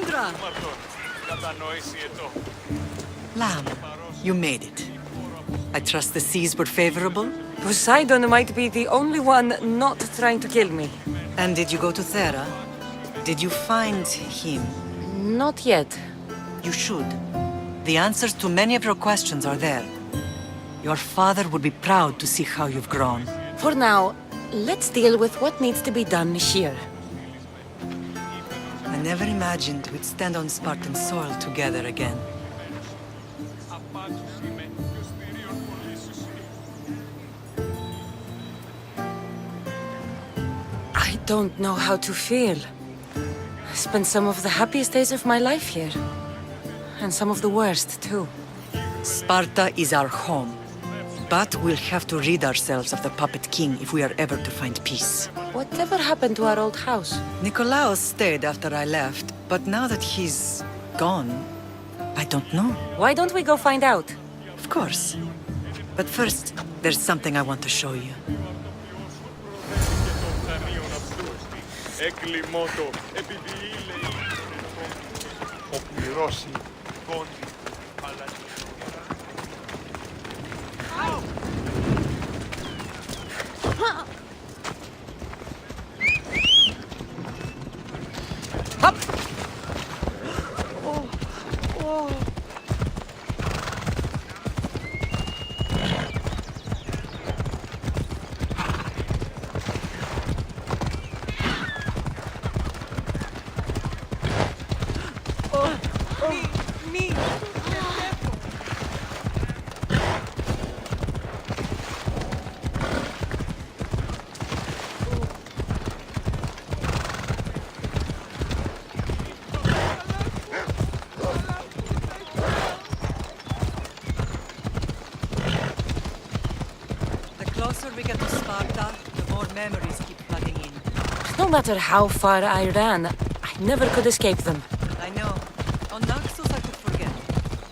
Kassandra! Lamb, you made it. I trust the seas were favorable? Poseidon might be the only one not trying to kill me. And did you go to Thera? Did you find him? Not yet. You should. The answers to many of your questions are there. Your father would be proud to see how you've grown. For now, let's deal with what needs to be done here. I never imagined we'd stand on Spartan soil together again. I don't know how to feel. I spent some of the happiest days of my life here. And some of the worst, too. Sparta is our home. But we'll have to rid ourselves of the Puppet King if we are ever to find peace. Whatever happened to our old house? Nikolaos stayed after I left, but now that he's gone, I don't know. Why don't we go find out? Of course. But first, there's something I want to show you. Up! Me! The closer we get to Sparta, the more memories keep flooding in. No matter how far I ran, I never could escape them. I know. On Naxos I could forget.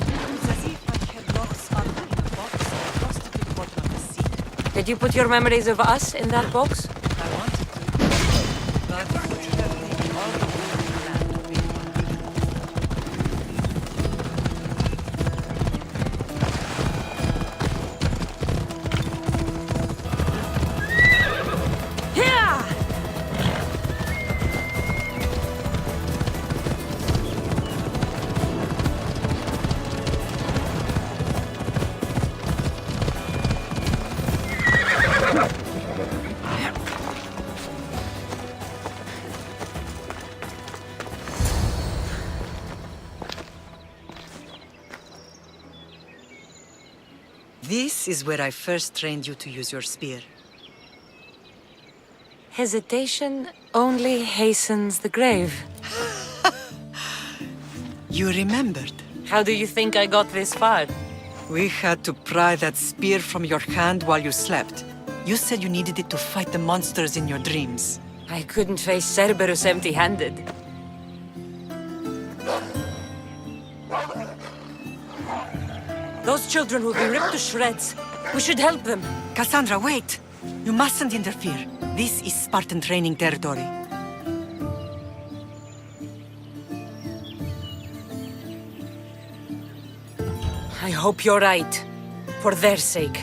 It was as if I had locked Sparta in a box and lost it to the bottom of the sea. Did you put your memories of us in that box? I wanted to. But it would have taken all the work you had to make one. Here! This is where I first trained you to use your spear. Hesitation only hastens the grave. You remembered. How do you think I got this far? We had to pry that spear from your hand while you slept. You said you needed it to fight the monsters in your dreams. I couldn't face Cerberus empty-handed. Those children will be ripped to shreds. We should help them. Kassandra, wait! You mustn't interfere. This is Spartan training territory. I hope you're right. For their sake.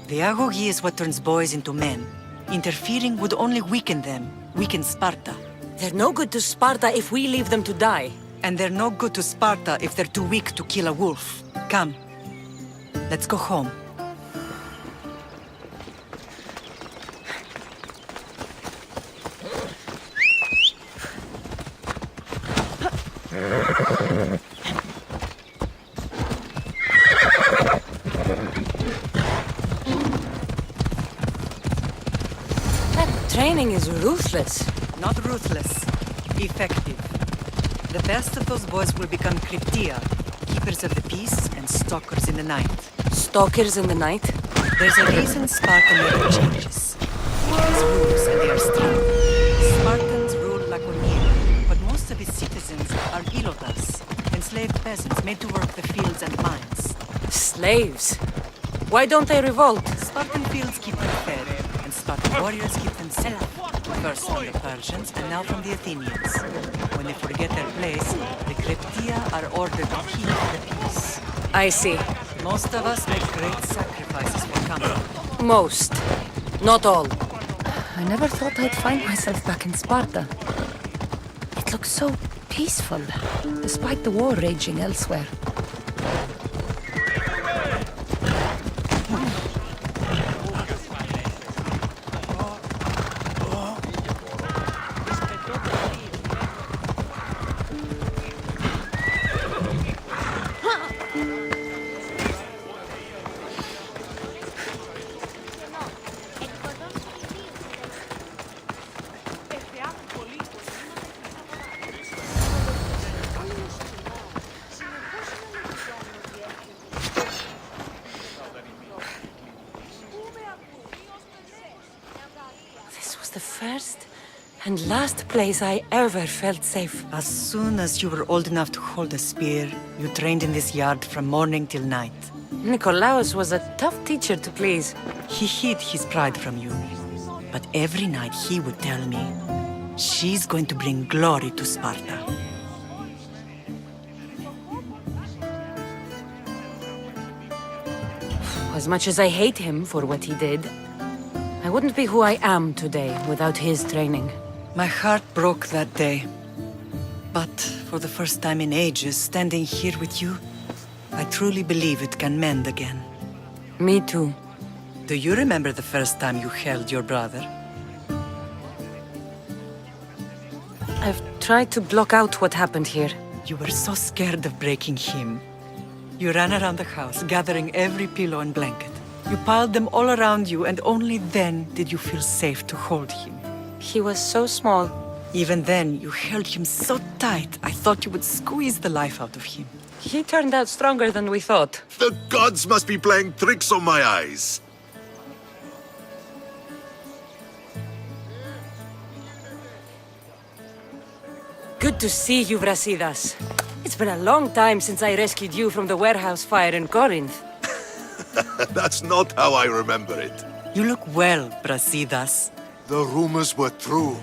The agoge is what turns boys into men. Interfering would only weaken them, weaken Sparta. They're no good to Sparta if we leave them to die. And they're no good to Sparta if they're too weak to kill a wolf. Come. Let's go home. That training is ruthless. Not ruthless. Effective. The best of those boys will become Cryptia, keepers of the peace and stalkers in the night. Stalkers in the night? There's a reason Sparta never changes. It has rules and they are strong. Spartans rule Laconia, but most of its citizens are ilotas, enslaved peasants made to work the fields and mines. Slaves? Why don't they revolt? Spartan fields keep them fed, and Spartan warriors keep them safe. First from the Persians, and now from the Athenians. When they forget their place, the Cryptia are ordered to keep the peace. I see. Most of us make great sacrifices for comfort. Most. Not all. I never thought I'd find myself back in Sparta. It looks so peaceful, despite the war raging elsewhere. The first and last place I ever felt safe. As soon as you were old enough to hold a spear, you trained in this yard from morning till night. Nikolaos was a tough teacher to please. He hid his pride from you. But every night he would tell me, she's going to bring glory to Sparta. As much as I hate him for what he did, I wouldn't be who I am today without his training. My heart broke that day. But for the first time in ages, standing here with you, I truly believe it can mend again. Me too. Do you remember the first time you held your brother? I've tried to block out what happened here. You were so scared of breaking him. You ran around the house, gathering every pillow and blanket. You piled them all around you, and only then did you feel safe to hold him. He was so small. Even then, you held him so tight, I thought you would squeeze the life out of him. He turned out stronger than we thought. The gods must be playing tricks on my eyes. Good to see you, Brasidas. It's been a long time since I rescued you from the warehouse fire in Corinth. That's not how I remember it. You look well, Brasidas. The rumors were true.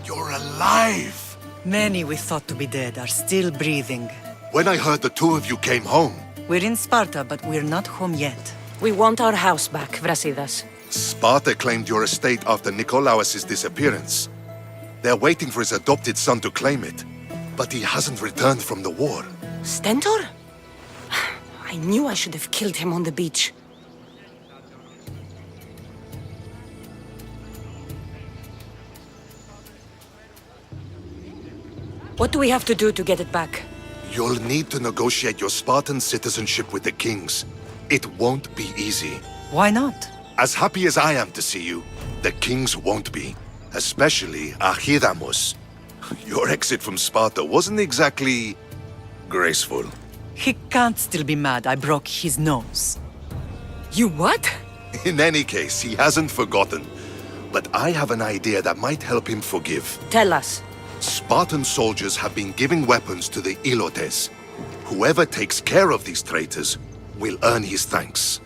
You're alive! Many we thought to be dead are still breathing. When I heard the two of you came home, We're in Sparta, but we're not home yet. We want our house back, Brasidas. Sparta claimed your estate after Nikolaos' disappearance. They're waiting for his adopted son to claim it. But he hasn't returned from the war. Stentor? I knew I should have killed him on the beach. What do we have to do to get it back? You'll need to negotiate your Spartan citizenship with the kings. It won't be easy. Why not? As happy as I am to see you, the kings won't be. Especially Archidamos. Your exit from Sparta wasn't exactly graceful. He can't still be mad I broke his nose. You what? In any case, he hasn't forgotten. But I have an idea that might help him forgive. Tell us. Spartan soldiers have been giving weapons to the Ilotes. Whoever takes care of these traitors will earn his thanks.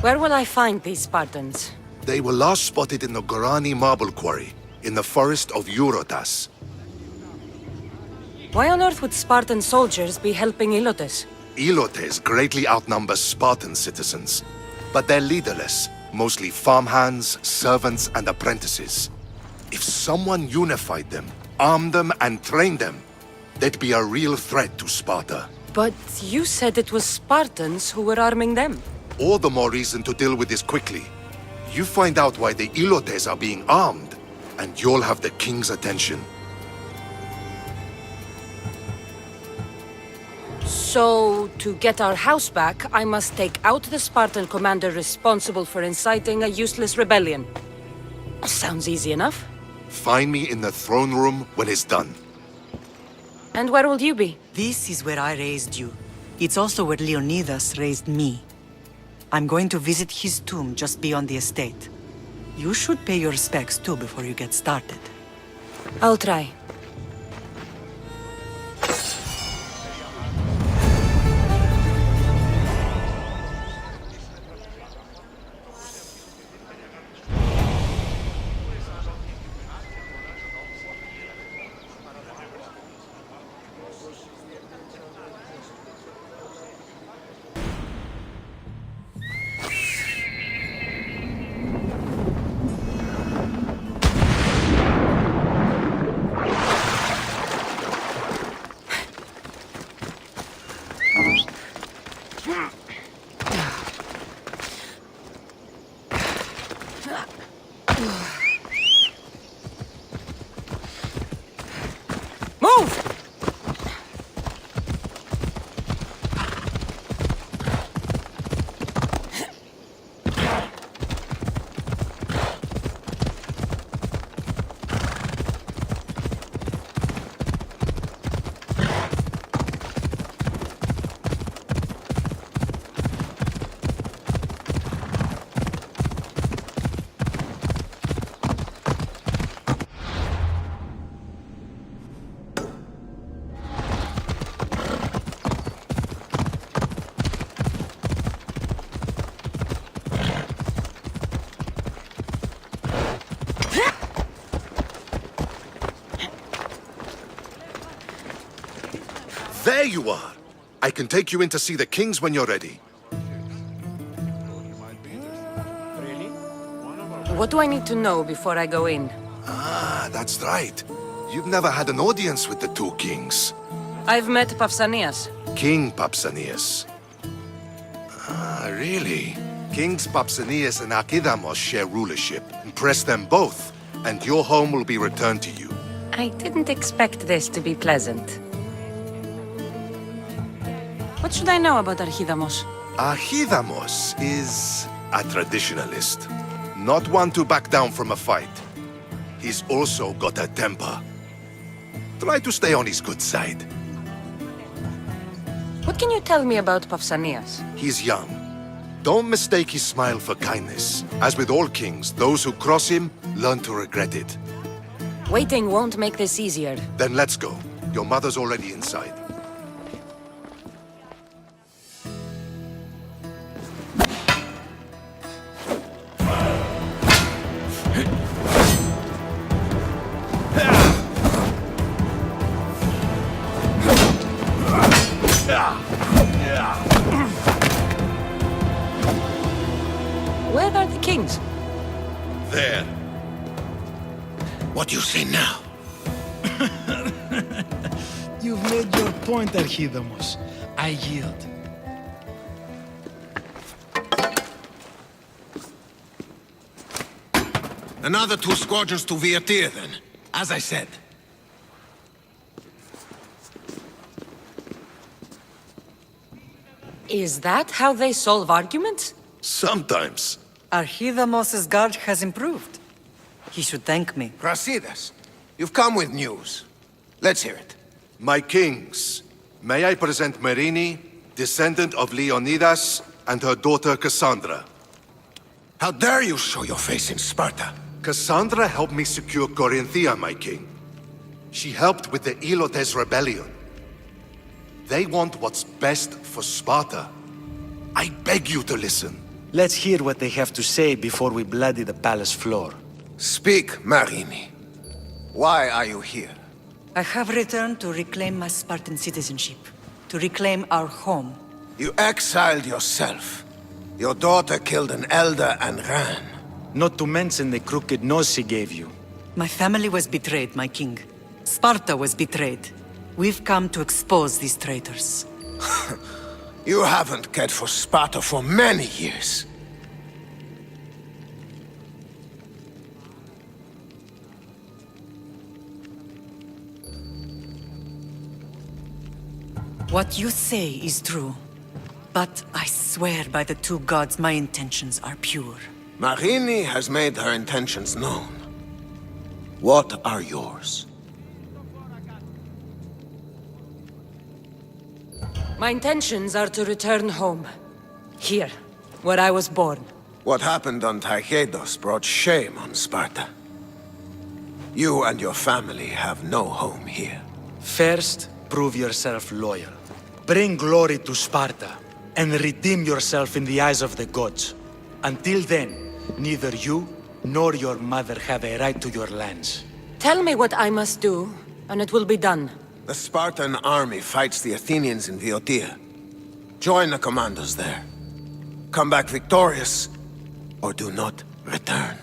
Where will I find these Spartans? They were last spotted in the Gorani marble quarry, in the forest of Eurotas. Why on earth would Spartan soldiers be helping Ilotes? Ilotes greatly outnumber Spartan citizens, but they're leaderless, mostly farmhands, servants, and apprentices. If someone unified them, armed them, and trained them, they'd be a real threat to Sparta. But you said it was Spartans who were arming them. All the more reason to deal with this quickly. You find out why the Ilotes are being armed, and you'll have the king's attention. So, to get our house back, I must take out the Spartan commander responsible for inciting a useless rebellion. Sounds easy enough. Find me in the throne room when it's done. And where will you be? This is where I raised you. It's also where Leonidas raised me. I'm going to visit his tomb just beyond the estate. You should pay your respects too before you get started. I'll try. you are. I can take you in to see the kings when you're ready. What do I need to know before I go in? Ah, that's right. You've never had an audience with the two kings. I've met Pausanias. King Pausanias. Ah, really? Kings Pausanias and Archidamos share rulership. Impress them both, and your home will be returned to you. I didn't expect this to be pleasant. What should I know about Archidamos? Archidamos is a traditionalist. Not one to back down from a fight. He's also got a temper. Try to stay on his good side. What can you tell me about Pausanias? He's young. Don't mistake his smile for kindness. As with all kings, those who cross him learn to regret it. Waiting won't make this easier. Then let's go. Your mother's already inside. Where are the kings? There. What do you say now? You've made your point, Archidamos. I yield. Another 2 squadrons to Viatir, then. As I said. Is that how they solve arguments? Sometimes. Archidamos' guard has improved. He should thank me. Brasidas, you've come with news. Let's hear it. My kings, may I present Merini, descendant of Leonidas, and her daughter Kassandra. How dare you show your face in Sparta? Kassandra helped me secure Corinthia, my king. She helped with the Elotes rebellion. They want what's best for Sparta. I beg you to listen. Let's hear what they have to say before we bloody the palace floor. Speak, Marini. Why are you here? I have returned to reclaim my Spartan citizenship, to reclaim our home. You exiled yourself. Your daughter killed an elder and ran. Not to mention the crooked nose she gave you. My family was betrayed, my king. Sparta was betrayed. We've come to expose these traitors. You haven't cared for Sparta for many years. What you say is true. But I swear by the 2 gods my intentions are pure. Marini has made her intentions known. What are yours? My intentions are to return home. Here, where I was born. What happened on Taygedos brought shame on Sparta. You and your family have no home here. First, prove yourself loyal. Bring glory to Sparta, and redeem yourself in the eyes of the gods. Until then, neither you nor your mother have a right to your lands. Tell me what I must do, and it will be done. The Spartan army fights the Athenians in Viotia. Join the commandos there. Come back victorious, or do not return.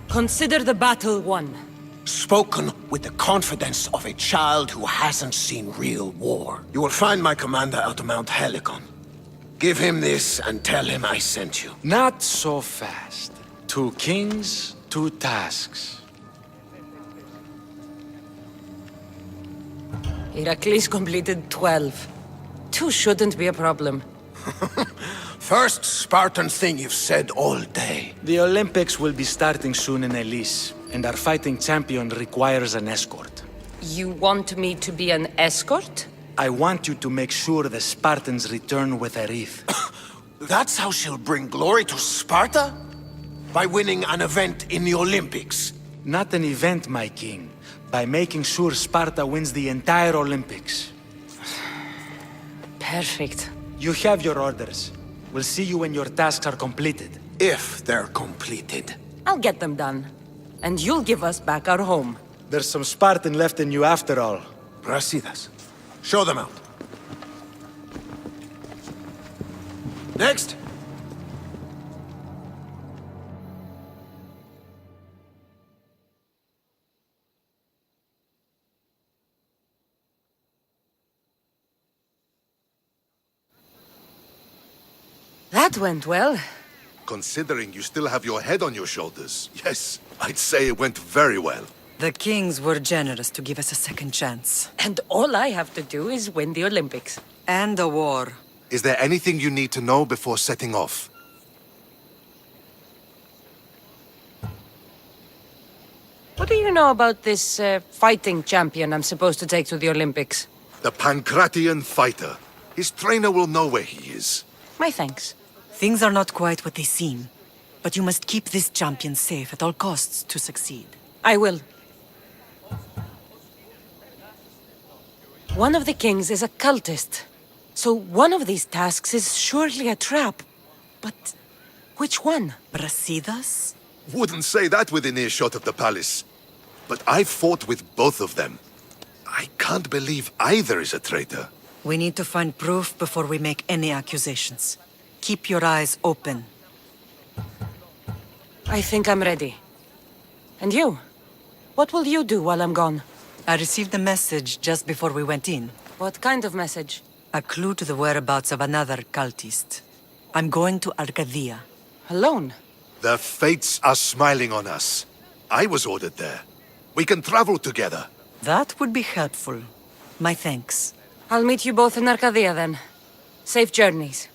Consider the battle won. Spoken with the confidence of a child who hasn't seen real war. You will find my commander out of Mount Helicon. Give him this and tell him I sent you. Not so fast. 2 kings, 2 tasks. Heracles completed 12. 2 shouldn't be a problem. First Spartan thing you've said all day. The Olympics will be starting soon in Elise, and our fighting champion requires an escort. You want me to be an escort? I want you to make sure the Spartans return with a wreath. That's how she'll bring glory to Sparta? By winning an event in the Olympics? Not an event, my king. By making sure Sparta wins the entire Olympics. Perfect. You have your orders. We'll see you when your tasks are completed. If they're completed. I'll get them done. And you'll give us back our home. There's some Spartan left in you after all. Brasidas. Show them out. Next! That went well. Considering you still have your head on your shoulders, yes, I'd say it went very well. The kings were generous to give us a second chance. And all I have to do is win the Olympics. And a war. Is there anything you need to know before setting off? What do you know about this fighting champion I'm supposed to take to the Olympics? The Pancratian fighter. His trainer will know where he is. My thanks. Things are not quite what they seem. But you must keep this champion safe at all costs to succeed. I will. One of the kings is a cultist. So one of these tasks is surely a trap. But which one? Brasidas? Wouldn't say that within earshot of the palace. But I've fought with both of them. I can't believe either is a traitor. We need to find proof before we make any accusations. Keep your eyes open. I think I'm ready. And you? What will you do while I'm gone? I received a message just before we went in. What kind of message? A clue to the whereabouts of another cultist. I'm going to Arcadia. Alone? The fates are smiling on us. I was ordered there. We can travel together. That would be helpful. My thanks. I'll meet you both in Arcadia then. Safe journeys.